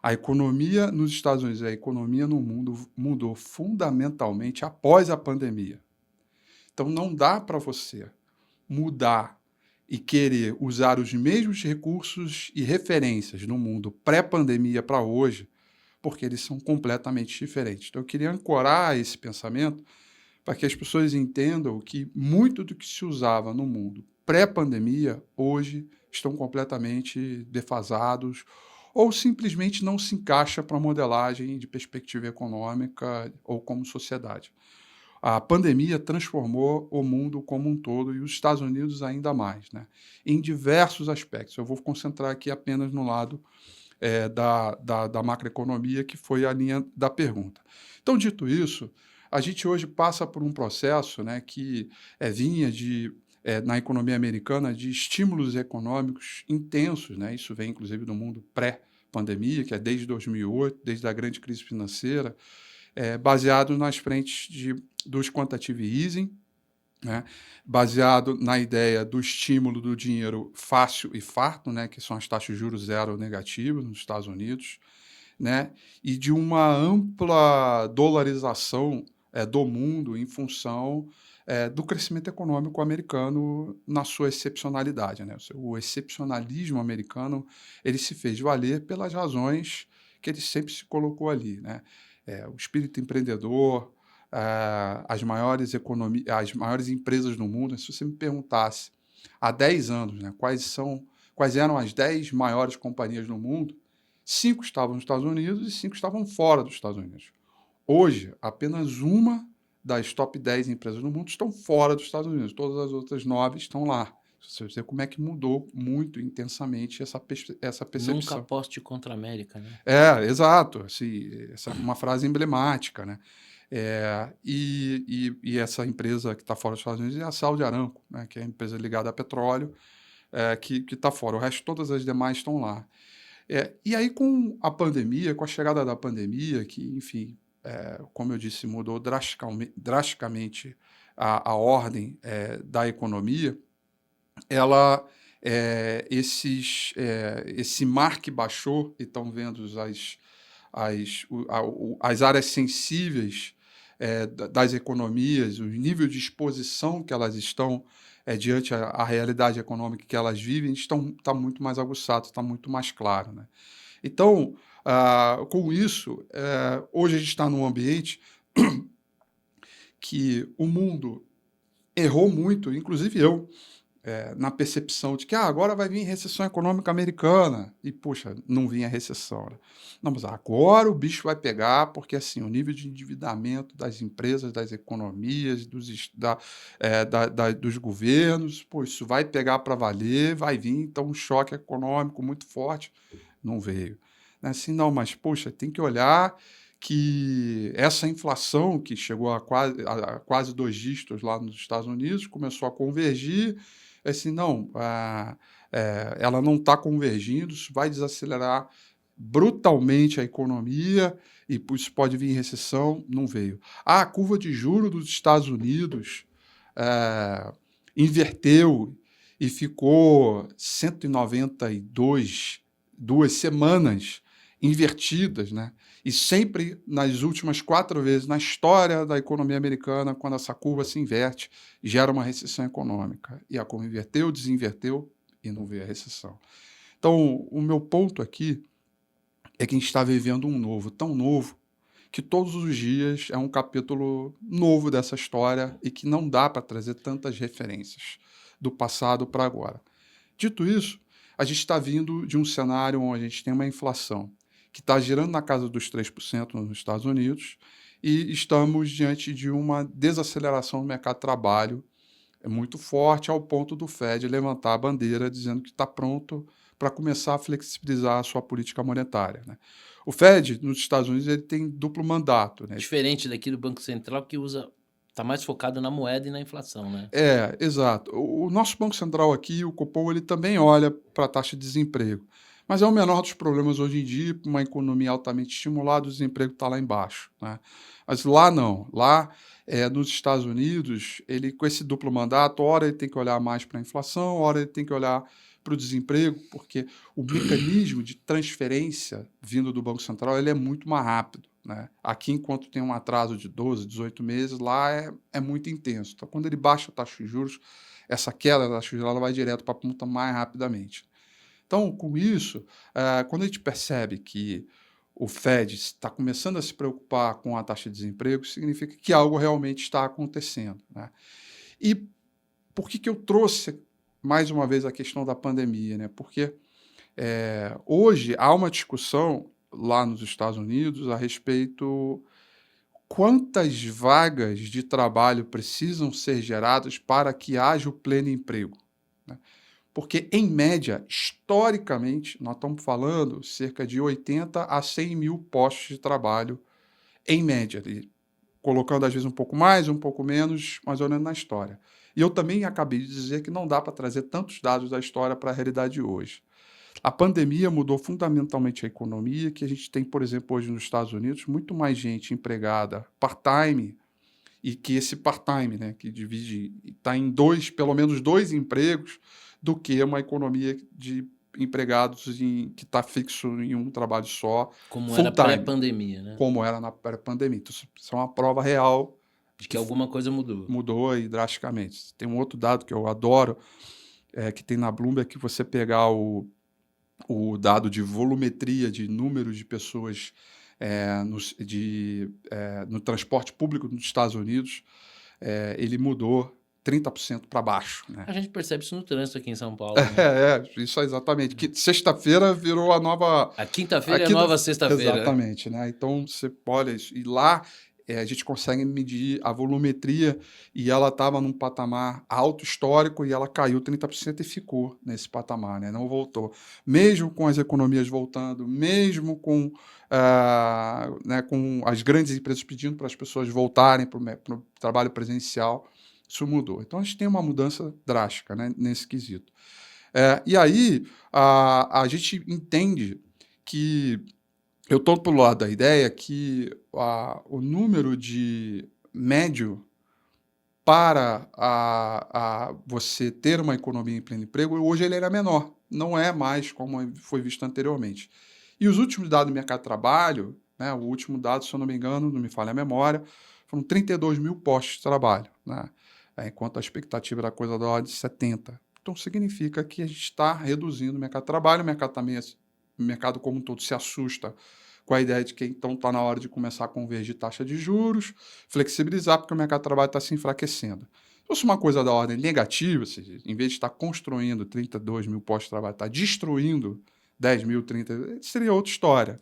A economia nos Estados Unidos e a economia no mundo mudou fundamentalmente após a pandemia. Então, não dá para você mudar e querer usar os mesmos recursos e referências no mundo pré-pandemia para hoje, porque eles são completamente diferentes. Então, eu queria ancorar esse pensamento para que as pessoas entendam que muito do que se usava no mundo pré-pandemia, hoje estão completamente defasados ou simplesmente não se encaixa para a modelagem de perspectiva econômica ou como sociedade. A pandemia transformou o mundo como um todo e os Estados Unidos ainda mais, né? Em diversos aspectos. Eu vou concentrar aqui apenas no lado da macroeconomia, que foi a linha da pergunta. Então, dito isso, a gente hoje passa por um processo, né, que vinha na economia americana de estímulos econômicos intensos, né? Isso vem, inclusive, do mundo pré-pandemia, que é desde 2008, desde a grande crise financeira, baseado nas frentes dos quantitative easing, né, baseado na ideia do estímulo do dinheiro fácil e farto, né, que são as taxas de juros zero negativas nos Estados Unidos, né, e de uma ampla dolarização do mundo em função do crescimento econômico americano na sua excepcionalidade, né? O excepcionalismo americano ele se fez valer pelas razões que ele sempre se colocou ali, né? O espírito empreendedor, as maiores empresas do mundo. Se você me perguntasse há 10 anos, né, quais eram as 10 maiores companhias do mundo, 5 estavam nos Estados Unidos e 5 estavam fora dos Estados Unidos. Hoje, apenas uma das top 10 empresas do mundo estão fora dos Estados Unidos, todas as outras 9 estão lá. Você vê como é que mudou muito intensamente essa Nunca percepção. aposte contra a América, né? Exato. Assim, essa é uma frase emblemática, né? E essa empresa que está fora dos Estados Unidos é a Saudi Aramco, né? Que é a empresa ligada a petróleo, que está fora. O resto, todas as demais estão lá. E aí, com a pandemia, com a chegada da pandemia, que, enfim, como eu disse, mudou drasticamente a ordem da economia, ela, esse mar que baixou, e estão vendo as áreas sensíveis das economias, o nível de exposição que elas estão diante à realidade econômica que elas vivem, está muito mais aguçado, está muito mais claro, né? Então, com isso, hoje a gente está num ambiente que o mundo errou muito, inclusive eu, na percepção de que agora vai vir recessão econômica americana. E, puxa, não vinha recessão, né? Não, mas agora o bicho vai pegar, porque assim, o nível de endividamento das empresas, das economias, dos governos, pô, isso vai pegar para valer, vai vir então um choque econômico muito forte. Não veio. Né? Assim, não, mas, poxa, tem que olhar que essa inflação que chegou a quase 2 dígitos lá nos Estados Unidos começou a convergir. Assim, não, ela não está convergindo, isso vai desacelerar brutalmente a economia e por isso pode vir recessão, não veio. A curva de juros dos Estados Unidos eh, inverteu e ficou 192 2 semanas invertidas, né? E sempre nas últimas 4 vezes na história da economia americana, quando essa curva se inverte, gera uma recessão econômica. E a curva inverteu, desinverteu e não veio a recessão. Então, o meu ponto aqui é que a gente está vivendo um novo, tão novo, que todos os dias é um capítulo novo dessa história e que não dá para trazer tantas referências do passado para agora. Dito isso, a gente está vindo de um cenário onde a gente tem uma inflação que está girando na casa dos 3% nos Estados Unidos e estamos diante de uma desaceleração do mercado de trabalho muito forte, ao ponto do Fed levantar a bandeira dizendo que está pronto para começar a flexibilizar a sua política monetária, né? O Fed, nos Estados Unidos, ele tem duplo mandato, né? Diferente daqui do Banco Central, que tá mais focado na moeda e na inflação, né? Exato. O nosso Banco Central aqui, o Copom, ele também olha para a taxa de desemprego, mas é o menor dos problemas hoje em dia, uma economia altamente estimulada, o desemprego está lá embaixo, né? Mas lá não. Lá, nos Estados Unidos, ele com esse duplo mandato, ora ele tem que olhar mais para a inflação, ora ele tem que olhar para o desemprego, porque o mecanismo de transferência vindo do Banco Central ele é muito mais rápido, né? Aqui, enquanto tem um atraso de 12, 18 meses, lá é muito intenso. Então, quando ele baixa a taxa de juros, essa queda da taxa de juros ela vai direto para a ponta mais rapidamente. Então, com isso, quando a gente percebe que o Fed está começando a se preocupar com a taxa de desemprego, significa que algo realmente está acontecendo, né? E por que eu trouxe mais uma vez a questão da pandemia, né? Porque hoje há uma discussão lá nos Estados Unidos a respeito quantas vagas de trabalho precisam ser geradas para que haja o pleno emprego, né? Porque, em média, historicamente, nós estamos falando cerca de 80 a 100 mil postos de trabalho, em média, ali, colocando às vezes um pouco mais, um pouco menos, mais ou menos na história. E eu também acabei de dizer que não dá para trazer tantos dados da história para a realidade de hoje. A pandemia mudou fundamentalmente a economia, que a gente tem, por exemplo, hoje nos Estados Unidos, muito mais gente empregada part-time, e que esse part-time, né, que divide, está em pelo menos dois empregos, do que uma economia de empregados que está fixo em um trabalho só, Como era full-time, pré-pandemia, né? como era na pré-pandemia. Então, isso é uma prova real De que alguma coisa mudou. mudou aí drasticamente. Tem um outro dado que eu adoro, que tem na Bloomberg, que você pegar o dado de volumetria de número de pessoas no transporte público nos Estados Unidos, ele mudou 30% para baixo, né? A gente percebe isso no trânsito aqui em São Paulo, né? Isso é exatamente. Que sexta-feira virou a nova. A quinta-feira é a nova sexta-feira. Exatamente, né? Então você olha isso. E lá a gente consegue medir a volumetria e ela estava num patamar alto histórico e ela caiu 30% e ficou nesse patamar, né? Não voltou. Mesmo com as economias voltando, mesmo com as grandes empresas pedindo para as pessoas voltarem para o trabalho presencial, isso mudou. Então a gente tem uma mudança drástica, né, nesse quesito. E aí a gente entende que eu estou pelo lado da ideia que o número de médio para você ter uma economia em pleno emprego, hoje ele era menor, não é mais como foi visto anteriormente. E os últimos dados do mercado de trabalho, né, o último dado, se eu não me engano, não me falha a memória, foram 32 mil postos de trabalho, né, enquanto a expectativa era coisa da ordem de 70. Então significa que a gente está reduzindo o mercado de trabalho, o mercado como um todo se assusta com a ideia de que então está na hora de começar a convergir taxa de juros, flexibilizar, porque o mercado de trabalho está se enfraquecendo. Se fosse uma coisa da ordem negativa, ou seja, em vez de estar construindo 32 mil postos de trabalho, está destruindo 10 mil, 30, seria outra história.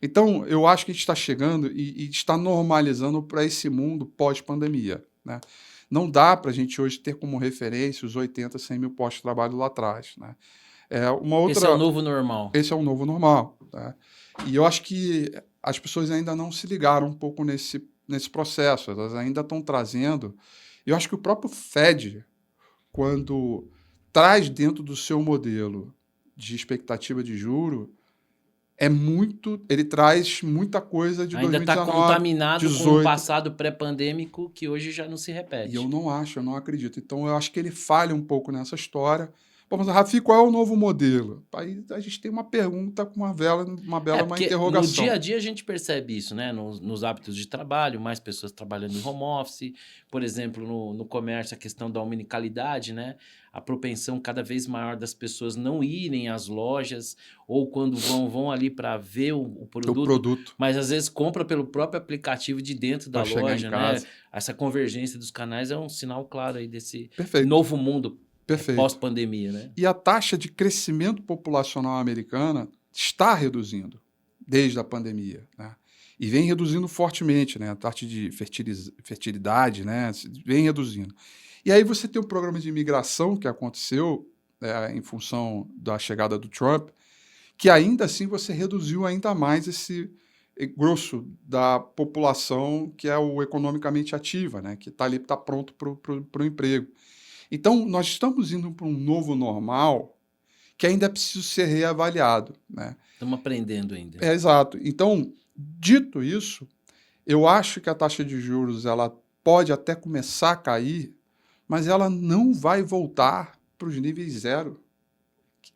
Então, eu acho que a gente está chegando e está normalizando para esse mundo pós-pandemia, né? Não dá para a gente hoje ter como referência os 80, 100 mil postos de trabalho lá atrás, né? Esse é o novo normal. Esse é o novo normal, tá? E eu acho que as pessoas ainda não se ligaram um pouco nesse processo, elas ainda estão trazendo. Eu acho que o próprio Fed, quando traz dentro do seu modelo de expectativa de juro, ele traz muita coisa de Ainda está 2019, contaminado 18. com um passado pré-pandêmico que hoje já não se repete. E eu não acredito. Então, eu acho que ele falha um pouco nessa história. Vamos lá, Rafi, qual é o novo modelo? Aí a gente tem uma pergunta com uma bela, uma interrogação. No dia a dia a gente percebe isso, né? Nos hábitos de trabalho, mais pessoas trabalhando em home office. Por exemplo, no comércio, a questão da omnicalidade, né? A propensão cada vez maior das pessoas não irem às lojas ou quando vão ali para ver o produto, mas às vezes compra pelo próprio aplicativo de dentro da loja, né? Essa convergência dos canais é um sinal claro aí desse novo mundo pós-pandemia, né? E a taxa de crescimento populacional americana está reduzindo desde a pandemia, né? E vem reduzindo fortemente, né? A taxa de fertilidade, né? Vem reduzindo. E aí você tem um programa de imigração que aconteceu em função da chegada do Trump, que ainda assim você reduziu ainda mais esse grosso da população que é o economicamente ativa, né? Que está ali, está pronto para o emprego. Então, nós estamos indo para um novo normal que ainda é preciso ser reavaliado, né? Estamos aprendendo ainda. Exato. Então, dito isso, eu acho que a taxa de juros ela pode até começar a cair, mas ela não vai voltar para os níveis zero.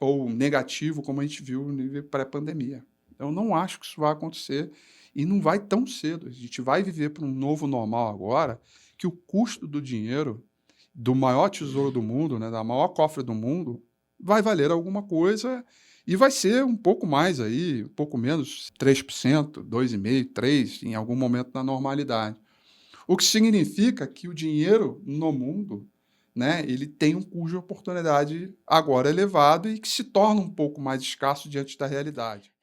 ou negativo, como a gente viu no nível pré-pandemia. Eu não acho que isso vai acontecer e não vai tão cedo. A gente vai viver para um novo normal agora, que o custo do dinheiro, do maior tesouro do mundo, né, da maior cofre do mundo, vai valer alguma coisa e vai ser um pouco mais aí, um pouco menos, 3%, 2,5%, 3%, em algum momento da normalidade. O que significa que o dinheiro no mundo, né, ele tem um custo de oportunidade agora elevado e que se torna um pouco mais escasso diante da realidade.